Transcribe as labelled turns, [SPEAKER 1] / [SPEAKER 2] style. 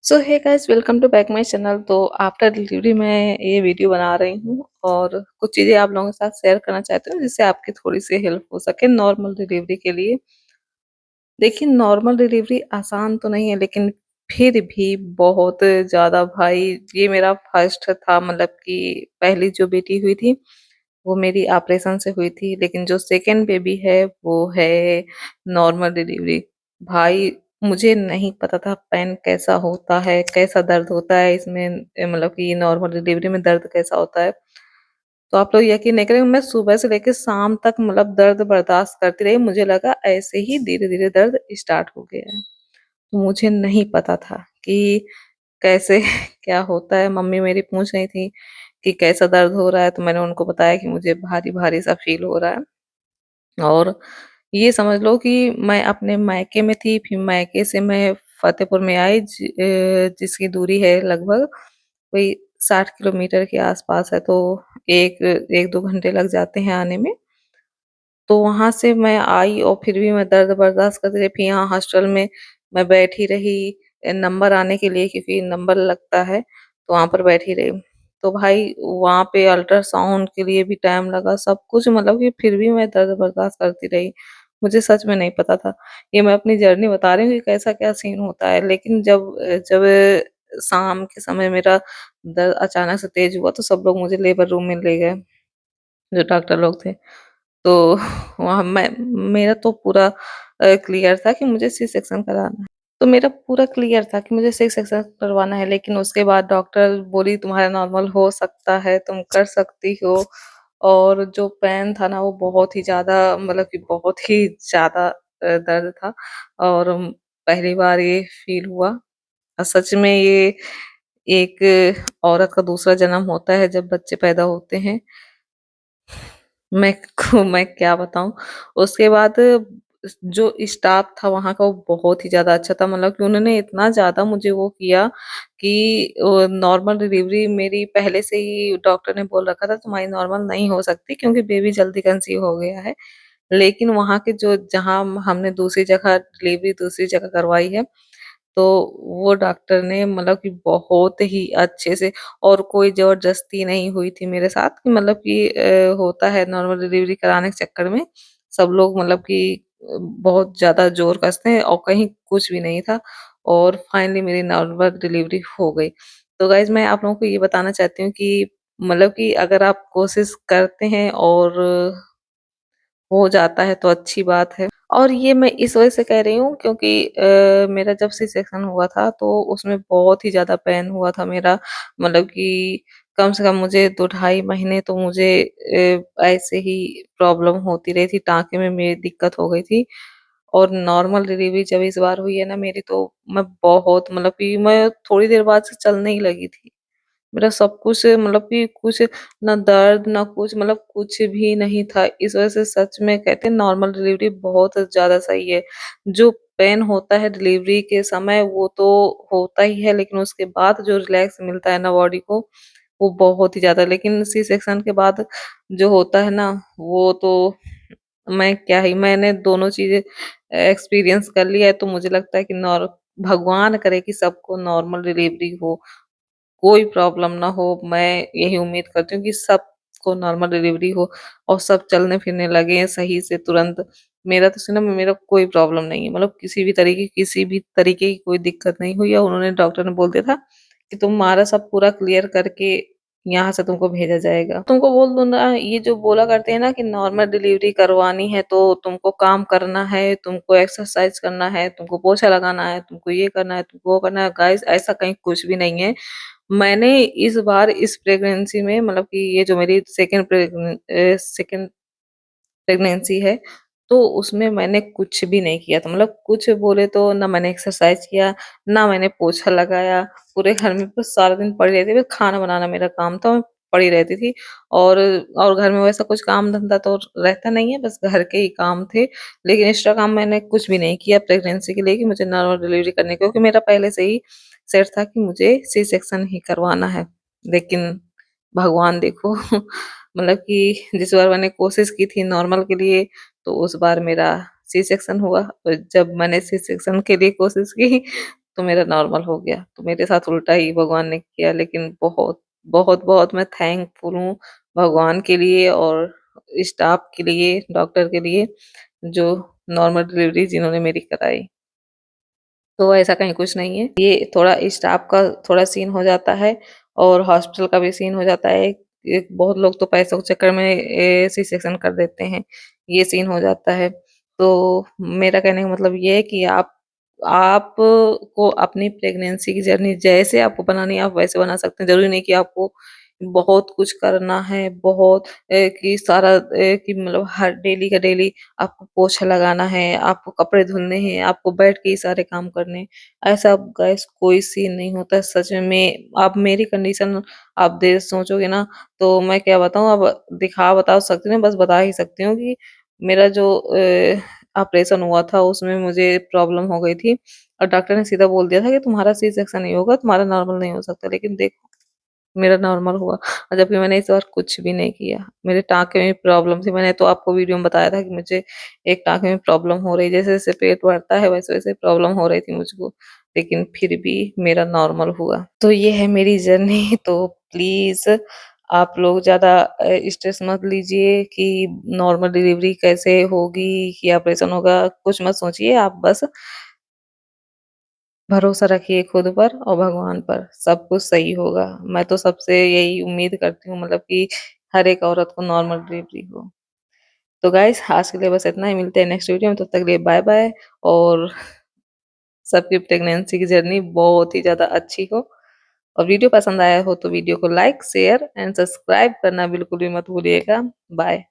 [SPEAKER 1] So hey guys, welcome to back my channel. तो after delivery मैं ये video बना रही हूँ और कुछ चीज़ें आप लोगों के साथ शेयर करना चाहती हूँ जिससे आपकी थोड़ी सी हेल्प हो सके नॉर्मल डिलीवरी के लिए। देखिए, नॉर्मल डिलीवरी आसान तो नहीं है, लेकिन फिर भी बहुत ज़्यादा भाई, ये मेरा फर्स्ट था। मतलब कि पहली जो बेटी हुई थी वो मेरी ऑपरेशन से हुई थी, लेकिन जो सेकंड बेबी है वो है नॉर्मल डिलीवरी। भाई, मुझे नहीं पता था पेन कैसा होता है, कैसा दर्द होता है इसमें, मतलब कि नॉर्मल डिलीवरी में दर्द कैसा होता है। तो आप लोग यकीन नहीं करेंगे, मैं सुबह से लेकर शाम तक मतलब दर्द बर्दाश्त करती रही। मुझे लगा ऐसे ही धीरे धीरे दर्द स्टार्ट हो गया है। तो मुझे नहीं पता था कि कैसे क्या होता है। मम्मी मेरी पूछ रही थी कि कैसा दर्द हो रहा है, तो मैंने उनको बताया कि मुझे भारी भारी सा फील हो रहा है। और ये समझ लो कि मैं अपने मायके में थी, फिर मायके से मैं फतेहपुर में आई, जिसकी दूरी है लगभग कोई 60 किलोमीटर के आसपास है। तो एक एक दो घंटे लग जाते हैं आने में। तो वहां से मैं आई और फिर भी मैं दर्द बर्दाश्त करती रही। फिर यहाँ हॉस्टल में मैं बैठी रही नंबर आने के लिए, क्योंकि नंबर लगता है, तो वहां पर बैठी रही। तो भाई, वहां पे अल्ट्रासाउंड के लिए भी टाइम लगा, सब कुछ, मतलब कि फिर भी मैं दर्द बर्दाश्त करती रही। मुझे सच में नहीं पता था। ये मैं अपनी जर्नी बता रही हूँ कि कैसा क्या सीन होता है। लेकिन जब जब शाम के समय मेरा दर्द अचानक से तेज हुआ, तो सब लोग मुझे लेबर रूम में ले गए, जो डॉक्टर लोग थे। तो वहाँ मैं मेरा तो पूरा क्लियर था कि मुझे सी सेक्शन कराना है। तो मेरा पूरा क्लियर था कि मुझे सी सेक्शन करवाना है, लेकिन उसके बाद डॉक्टर बोली तुम्हारा नॉर्मल हो सकता है, तुम कर सकती हो। और जो पेन था ना, वो बहुत ही ज़्यादा, मतलब कि बहुत ही ज़्यादा दर्द था। और पहली बार ये फील हुआ। और सच में ये एक औरत का दूसरा जन्म होता है जब बच्चे पैदा होते हैं। मैं क्या बताऊँ? उसके बाद जो स्टाफ था वहाँ का, वो बहुत ही ज़्यादा अच्छा था। मतलब कि उन्होंने इतना ज़्यादा मुझे वो किया कि नॉर्मल डिलीवरी मेरी पहले से ही डॉक्टर ने बोल रखा था तुम्हारी नॉर्मल नहीं हो सकती, क्योंकि बेबी जल्दी कंसीव हो गया है। लेकिन वहाँ के जो जहाँ हमने दूसरी जगह डिलीवरी दूसरी जगह करवाई है, तो वो डॉक्टर ने मतलब कि बहुत ही अच्छे से, और कोई ज़बरदस्ती नहीं हुई थी मेरे साथ कि मतलब कि होता है नॉर्मल डिलीवरी कराने के चक्कर में सब लोग मतलब कि बहुत ज़्यादा ज़ोर कसते हैं, और कहीं कुछ भी नहीं था। और फाइनली मेरी नॉर्मल डिलीवरी हो गई। तो गाइज़, मैं आप लोगों को ये बताना चाहती हूँ कि मतलब कि अगर आप कोशिश करते हैं और हो जाता है तो अच्छी बात है। और ये मैं इस वजह से कह रही हूँ क्योंकि मेरा जब सी सेक्शन हुआ था तो उसमें बहुत ही ज़्यादा पेन हुआ था मेरा। मतलब कि कम से कम मुझे 2 ढाई महीने तो मुझे ऐसे ही प्रॉब्लम होती रही थी, टाँके में मेरी दिक्कत हो गई थी। और नॉर्मल डिलीवरी जब इस बार हुई है ना मेरी, तो मैं बहुत, मतलब कि मैं थोड़ी देर बाद से चलने ही लगी थी। मेरा सब कुछ, मतलब कि कुछ ना दर्द ना कुछ, मतलब कुछ भी नहीं था। इस वजह से सच में कहते हैं नॉर्मल डिलीवरी बहुत ज़्यादा सही है। जो पेन होता है डिलीवरी के समय वो तो होता ही है, लेकिन उसके बाद जो रिलैक्स मिलता है ना बॉडी को, वो बहुत ही ज़्यादा। लेकिन सी सेक्शन के बाद जो होता है ना, वो तो मैं क्या ही, मैंने दोनों चीज़ें एक्सपीरियंस कर लिया है। तो मुझे लगता है कि नॉर भगवान करे कि सबको नॉर्मल डिलीवरी हो, कोई प्रॉब्लम ना हो। मैं यही उम्मीद करती हूँ कि सबको नॉर्मल डिलीवरी हो और सब चलने-फिरने लगे सही से तुरंत। मेरा तो सुनो, मेरा कोई प्रॉब्लम नहीं है, मतलब किसी भी तरीके की कोई दिक्कत नहीं हुई है। उन्होंने डॉक्टर ने बोल दिया था कि तुम्हारा सब पूरा क्लियर करके यहाँ से तुमको भेजा जाएगा। तुमको बोल दूँ ना, ये जो बोला करते हैं ना कि नॉर्मल डिलीवरी करवानी है तो तुमको काम करना है, तुमको एक्सरसाइज़ करना है, तुमको पोछा लगाना है, तुमको ये करना है, तुमको वो करना है। गाइज़, ऐसा कहीं कुछ भी नहीं है। मैंने इस बार इस प्रेगनेंसी में, मतलब कि ये जो मेरी सेकंड प्रेगनेंसी है, तो उसमें मैंने कुछ भी नहीं किया था। मतलब कुछ बोले तो ना मैंने एक्सरसाइज़ किया, ना मैंने पोछा लगाया। पूरे घर में बस सारा दिन पड़ी रहती थी, बस खाना बनाना मेरा काम था, मैं पड़ी रहती थी। और और घर में वैसा कुछ काम-धंधा तो रहता नहीं है, बस घर के ही काम थे। लेकिन एक्स्ट्रा काम मैंने कुछ भी नहीं किया प्रेगनेंसी के लिए कि मुझे नॉर्मल डिलीवरी करनी है, क्योंकि मेरा पहले से ही सेट था कि मुझे सी सेक्शन ही करवाना है। लेकिन भगवान देखो मतलब कि जिस बार मैंने कोशिश की थी नॉर्मल के लिए, तो उस बार मेरा सी सेक्शन हुआ। और जब मैंने सी सेक्शन के लिए कोशिश की, तो मेरा नॉर्मल हो गया। तो मेरे साथ उल्टा ही भगवान ने किया, लेकिन बहुत, बहुत मैं थैंकफुल हूँ भगवान के लिए और स्टाफ के लिए, डॉक्टर के लिए, जो नॉर्मल डिलीवरी जिन्होंने मेरी कराई। तो ऐसा कहीं कुछ नहीं है। ये थोड़ा स्टाफ का थोड़ा सीन हो जाता है और हॉस्पिटल का भी सीन हो जाता है। एक बहुत लोग तो पैसों के चक्कर में सी सेक्शन कर देते हैं, ये सीन हो जाता है। तो मेरा कहने का मतलब ये है कि आप को अपनी प्रेगनेंसी की जर्नी जैसे आपको बनानी है आप वैसे बना सकते हैं। जरूरी नहीं कि आपको बहुत कुछ करना है, बहुत कि सारा कि मतलब हर डेली का डेली आपको पोछा लगाना है, आपको कपड़े धुलने हैं, आपको बैठ के ही सारे काम करने हैं। ऐसा गाइस कोई सीन नहीं होता है सच में। आप मेरी कंडीशन आप दे सोचोगे ना, तो मैं क्या बताऊँ, अब दिखा बता सकती हूँ, बस बता ही सकती हूँ कि मेरा जो ऑपरेशन हुआ था उसमें मुझे प्रॉब्लम हो गई थी और डॉक्टर ने सीधा बोल दिया था कि तुम्हारा सी सेक्शन नहीं होगा, तुम्हारा नॉर्मल नहीं हो सकता। लेकिन देखो मेरा नॉर्मल हुआ और जबकि मैंने इस बार कुछ भी नहीं किया। मेरे टाँके में प्रॉब्लम थी, मैंने तो आपको वीडियो में बताया था कि मुझे एक टाँके में प्रॉब्लम हो रही है, जैसे-जैसे पेट बढ़ता है वैसे-वैसे प्रॉब्लम हो रही थी मुझको, लेकिन फिर भी मेरा नॉर्मल हुआ। तो ये है मेरी जर्नी। तो प्लीज़ आप लोग ज़्यादा स्ट्रेस मत लीजिए कि नॉर्मल डिलीवरी कैसे होगी, कि ऑपरेशन होगा, कुछ मत सोचिए। आप बस भरोसा रखिए खुद पर और भगवान पर, सब कुछ सही होगा। मैं तो सबसे यही उम्मीद करती हूँ, मतलब कि हर एक औरत को नॉर्मल डिलीवरी हो। तो गाइस आज के लिए बस इतना ही, मिलते हैं नेक्स्ट वीडियो में, तब तक के लिए बाय बाय। और सबकी प्रेगनेंसी की जर्नी बहुत ही ज़्यादा अच्छी हो। और वीडियो पसंद आया हो तो वीडियो को लाइक, शेयर एंड सब्सक्राइब करना बिल्कुल भी मत भूलिएगा। बाय।